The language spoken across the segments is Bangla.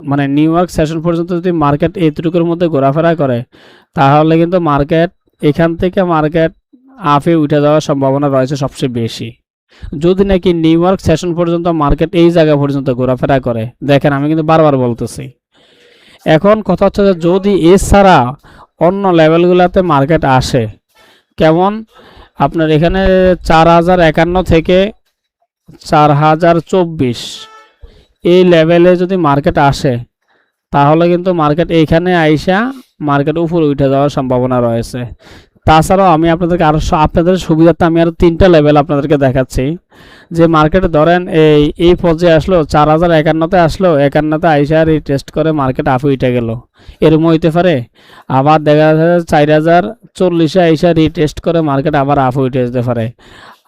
মানে নিউ ইয়র্ক সেশন পর্যন্ত যদি মার্কেট এইটুকুর মধ্যে ঘোরাফেরা করে, তাহলে কিন্তু মার্কেট এখান থেকে মার্কেট আপে উঠে যাওয়ার সম্ভাবনা রয়েছে সবচেয়ে বেশি। যদি নাকি নিউ ইয়র্ক সেশন পর্যন্ত মার্কেট এই জায়গা পর্যন্ত ঘোরাফেরা করে, দেখেন আমি কিন্তু বারবার বলতেছি। এখন কথা হচ্ছে যে যদি এছাড়া অন্য লেভেলগুলোতে মার্কেট আসে, কেমন আপনার এখানে 4051 থেকে 4024 এই লেভেলে যদি মার্কেট আসে, তাহলে কিন্তু মার্কেট এইখানে আইসা মার্কেট উপরে উঠে যাওয়ার সম্ভাবনা রয়েছে। তাছাড়াও আমি আপনাদেরকে আপনাদের সুবিধার্থে আমি আরও 3টা লেভেল আপনাদেরকে দেখাচ্ছি। যে মার্কেটে ধরেন এই পর্যায়ে আসলো 4051-তে আসলো, 51-তে আইসা রিটেস্ট করে মার্কেট আপে উঠে গেল, এরকম হইতে পারে। আবার দেখা যাচ্ছে 4040-এ আইসা রিটেস্ট করে মার্কেট আবার আপে উঠে যেতে পারে।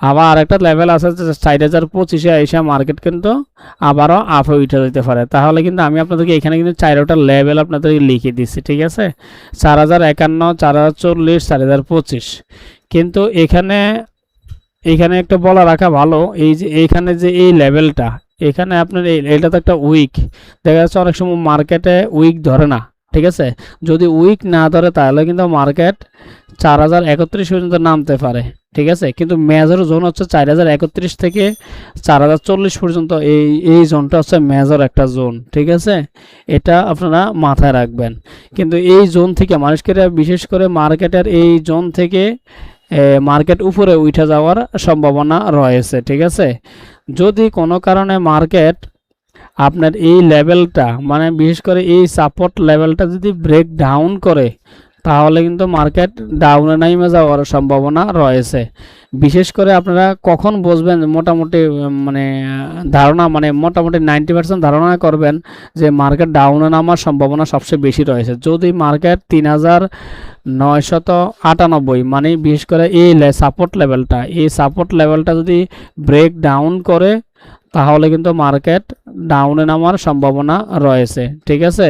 আবার আরেকটা লেভেল আছে যে 4025-এ আইসা মার্কেট কিন্তু আবারও আপে উঠে যেতে পারে। তাহলে কিন্তু আমি আপনাদেরকে এখানে কিন্তু 4টা লেভেল আপনাদেরকে লিখে দিচ্ছি, ঠিক আছে? 4051, 4040, 4025। কিন্তু এখানে একটা বলা রাখা ভালো, এই যে এইখানে যে এই লেভেলটা, এখানে আপনার এটা তো একটা উইক, দেখা যাচ্ছে অনেক সময় মার্কেটে উইক ধরে না, ঠিক আছে? যদি উইক না ধরে তাহলে কিন্তু মার্কেট 4031 পর্যন্ত নামতে পারে, ঠিক আছে? কিন্তু মেজর জোন হচ্ছে 4031 থেকে 4040 পর্যন্ত, এই জোনটা হচ্ছে মেজর একটা জোন, ঠিক আছে? এটা আপনারা মাথায় রাখবেন। কিন্তু এই জোন থেকে মানুষকে, বিশেষ করে মার্কেটের এই জোন থেকে মার্কেট উপরে উঠে যাওয়ার সম্ভাবনা রয়েছে, ঠিক আছে? যদি কোনো কারণে মার্কেট আপনার এই লেভেলটা, মানে বিশেষ করে এই সাপোর্ট লেভেলটা যদি ব্রেক ডাউন করে, তাহলে কিন্তু মার্কেট ডাউনে নামে যাওয়ার সম্ভাবনা রয়েছে। বিশেষ করে আপনারা কখন বুঝবেন, মোটামুটি মানে ধারণা, মানে মোটামুটি 90% ধারণা করবেন যে মার্কেট ডাউনে নামার সম্ভাবনা সবচেয়ে বেশি রয়েছে যদি মার্কেট 3998, মানে বিশেষ করে এই সাপোর্ট লেভেলটা যদি ব্রেক ডাউন করে, তাহলে কিন্তু মার্কেট ডাউনে নামার সম্ভাবনা রয়েছে, ঠিক আছে?